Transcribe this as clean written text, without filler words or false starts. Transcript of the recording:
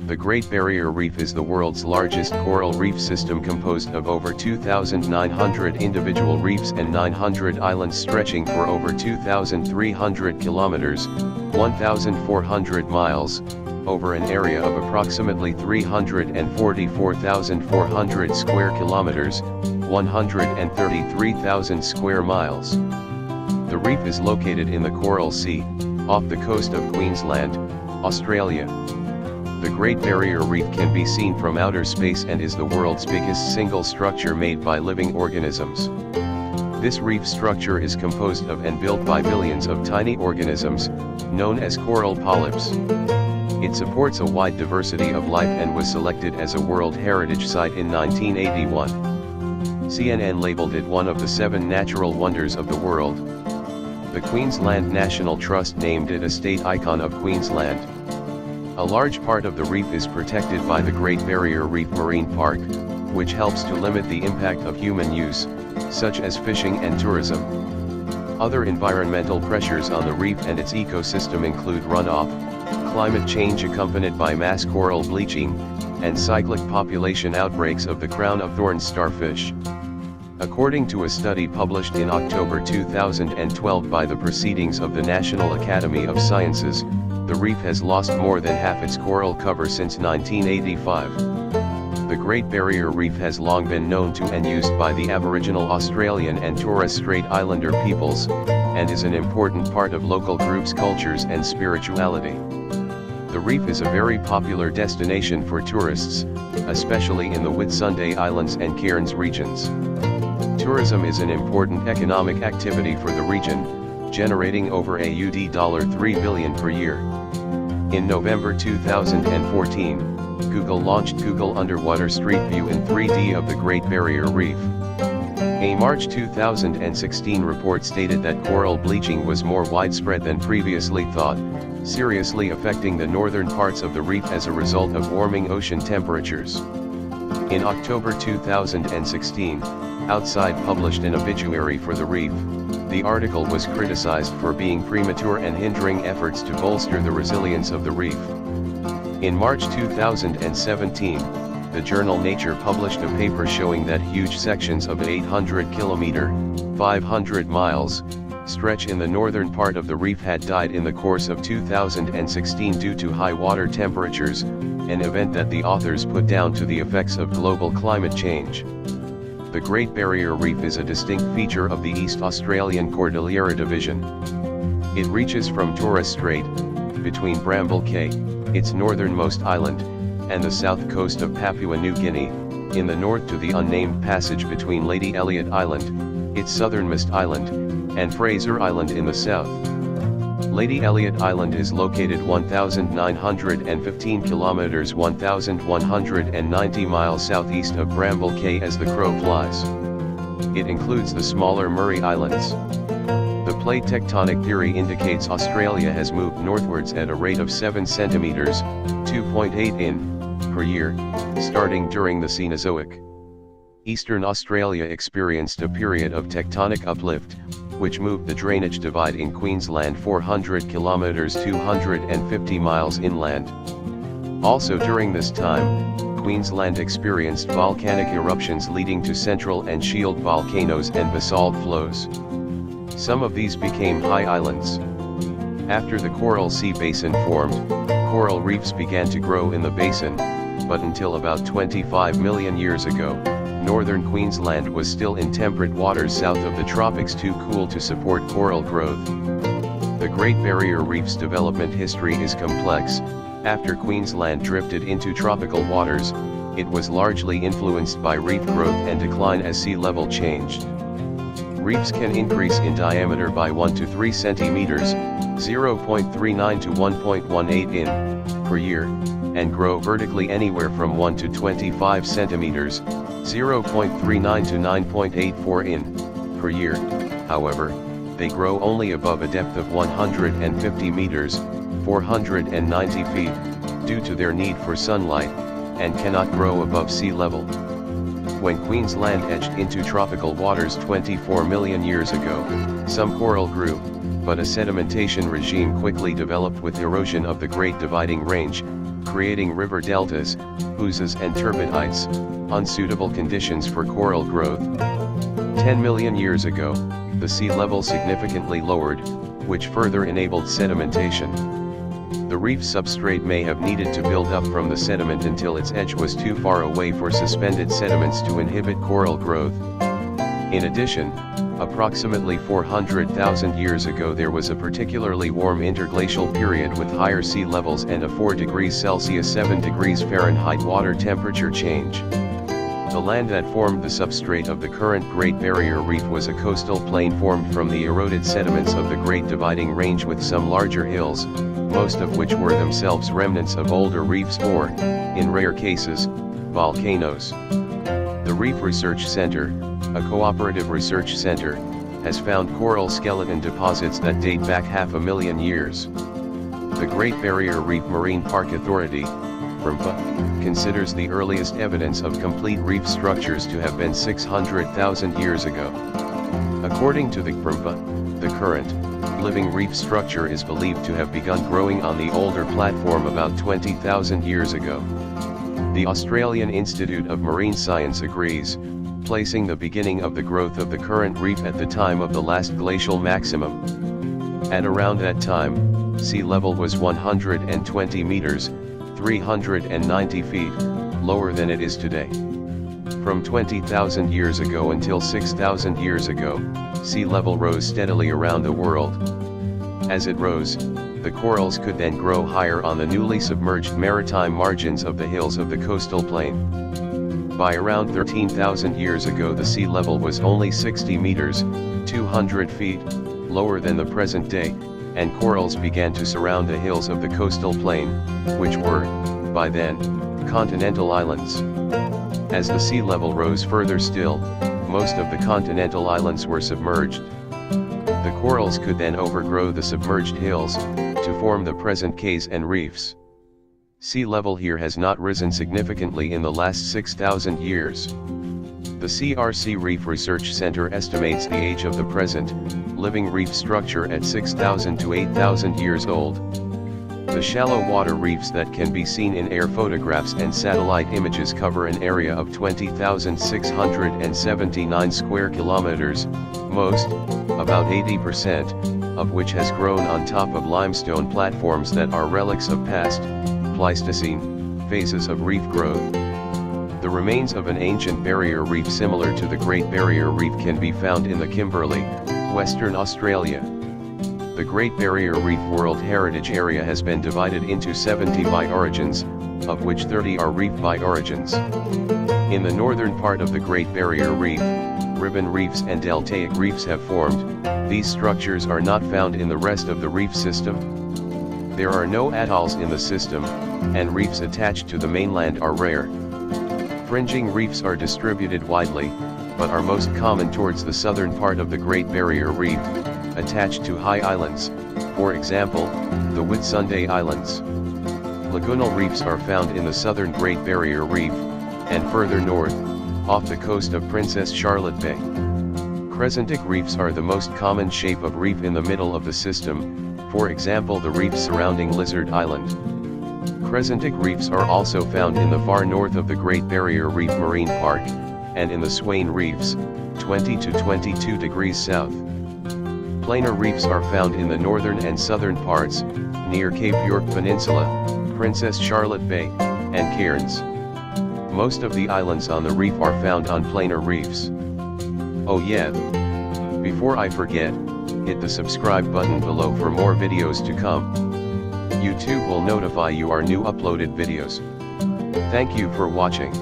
The Great Barrier Reef is the world's largest coral reef system composed of over 2,900 individual reefs and 900 islands stretching for over 2,300 kilometers, 1,400 miles, over an area of approximately 344,400 square kilometers, 133,000 square miles. The reef is located in the Coral Sea, off the coast of Queensland, Australia. The Great Barrier Reef can be seen from outer space and is the world's biggest single structure made by living organisms. This reef structure is composed of and built by billions of tiny organisms, known as coral polyps. It supports a wide diversity of life and was selected as a World Heritage Site in 1981. CNN labeled it one of the 7 natural wonders of the world. The Queensland National Trust named it a state icon of Queensland. A large part of the reef is protected by the Great Barrier Reef Marine Park, which helps to limit the impact of human use, such as fishing and tourism. Other environmental pressures on the reef and its ecosystem include runoff, climate change accompanied by mass coral bleaching, and cyclic population outbreaks of the crown-of-thorns starfish. According to a study published in October 2012 by the Proceedings of the National Academy of Sciences, the reef has lost more than half its coral cover since 1985. The Great Barrier Reef has long been known to and used by the Aboriginal Australian and Torres Strait Islander peoples, and is an important part of local groups' cultures and spirituality. The reef is a very popular destination for tourists, especially in the Whitsunday Islands and Cairns regions. Tourism is an important economic activity for the region, generating over AUD $3 billion per year. In November 2014, Google launched Google Underwater Street View in 3D of the Great Barrier Reef. A March 2016 report stated that coral bleaching was more widespread than previously thought, seriously affecting the northern parts of the reef as a result of warming ocean temperatures. In October 2016, Outside published an obituary for the reef. The article was criticized for being premature and hindering efforts to bolster the resilience of the reef. In March 2017, the journal Nature published a paper showing that huge sections of 800-kilometer, 500 miles, stretch in the northern part of the reef had died in the course of 2016 due to high water temperatures, an event that the authors put down to the effects of global climate change. The Great Barrier Reef is a distinct feature of the East Australian Cordillera Division. It reaches from Torres Strait, between Bramble Cay, its northernmost island, and the south coast of Papua New Guinea, in the north to the unnamed passage between Lady Elliot Island, its southernmost island, and Fraser Island in the south. Lady Elliot Island is located 1,915 kilometers 1,190 miles southeast of Bramble Cay as the crow flies. It includes the smaller Murray Islands. The plate tectonic theory indicates Australia has moved northwards at a rate of 7 centimeters, 2.8 in, per year, starting during the Cenozoic. Eastern Australia experienced a period of tectonic uplift, which moved the drainage divide in Queensland 400 kilometers 250 miles inland. Also during this time, Queensland experienced volcanic eruptions leading to central and shield volcanoes and basalt flows. Some of these became high islands. After the Coral Sea Basin formed, coral reefs began to grow in the basin, but until about 25 million years ago, northern Queensland was still in temperate waters south of the tropics too cool to support coral growth. The Great Barrier Reef's development history is complex. After Queensland drifted into tropical waters, it was largely influenced by reef growth and decline as sea level changed. Reefs can increase in diameter by 1 to 3 centimeters, 0.39 to 1.18 in, per year, and grow vertically anywhere from 1 to 25 centimeters, 0.39 to 9.84 in, per year. However, they grow only above a depth of 150 meters, 490 feet, due to their need for sunlight, and cannot grow above sea level. When Queensland edged into tropical waters 24 million years ago, some coral grew, but a sedimentation regime quickly developed with erosion of the Great Dividing Range, creating river deltas, oozes and turbidites, unsuitable conditions for coral growth. 10 million years ago, the sea level significantly lowered, which further enabled sedimentation. The reef substrate may have needed to build up from the sediment until its edge was too far away for suspended sediments to inhibit coral growth. In addition, approximately 400,000 years ago there was a particularly warm interglacial period with higher sea levels and a 4 degrees Celsius 7 degrees Fahrenheit water temperature change. The land that formed the substrate of the current Great Barrier Reef was a coastal plain formed from the eroded sediments of the Great Dividing Range with some larger hills, most of which were themselves remnants of older reefs or, in rare cases, volcanoes. The Reef Research Center, a cooperative research center, has found coral skeleton deposits that date back 500,000 years. The Great Barrier Reef Marine Park Authority, RMPA, considers the earliest evidence of complete reef structures to have been 600,000 years ago. According to the RMPA, the current, living reef structure is believed to have begun growing on the older platform about 20,000 years ago. The Australian Institute of Marine Science agrees, placing the beginning of the growth of the current reef at the time of the last glacial maximum. At around that time, sea level was 120 meters, 390 feet, lower than it is today. From 20,000 years ago until 6,000 years ago, sea level rose steadily around the world. As it rose, the corals could then grow higher on the newly submerged maritime margins of the hills of the coastal plain. By around 13,000 years ago the sea level was only 60 meters, 200 feet, lower than the present day, and corals began to surround the hills of the coastal plain, which were, by then, continental islands. As the sea level rose further still, most of the continental islands were submerged. The corals could then overgrow the submerged hills, to form the present cays and reefs. Sea level here has not risen significantly in the last 6,000 years. The CRC Reef Research Center estimates the age of the present, living reef structure at 6,000 to 8,000 years old. The shallow water reefs that can be seen in air photographs and satellite images cover an area of 20,679 square kilometers, most, about 80%, of which has grown on top of limestone platforms that are relics of past, Pleistocene, phases of reef growth. The remains of an ancient barrier reef similar to the Great Barrier Reef can be found in the Kimberley, Western Australia. The Great Barrier Reef World Heritage Area has been divided into 70 bioregions, of which 30 are reef bioregions. In the northern part of the Great Barrier Reef, ribbon reefs and deltaic reefs have formed. These structures are not found in the rest of the reef system. There are no atolls in the system, and reefs attached to the mainland are rare. Fringing reefs are distributed widely, but are most common towards the southern part of the Great Barrier Reef, attached to high islands, for example, the Whitsunday Islands. Lagoonal reefs are found in the southern Great Barrier Reef, and further north, off the coast of Princess Charlotte Bay. Crescentic reefs are the most common shape of reef in the middle of the system, for example the reef surrounding Lizard Island. Crescentic reefs are also found in the far north of the Great Barrier Reef Marine Park, and in the Swain Reefs, 20 to 22 degrees south. Planar reefs are found in the northern and southern parts, near Cape York Peninsula, Princess Charlotte Bay, and Cairns. Most of the islands on the reef are found on planar reefs. Oh yeah! Before I forget, hit the subscribe button below for more videos to come. YouTube will notify you our new uploaded videos. Thank you for watching.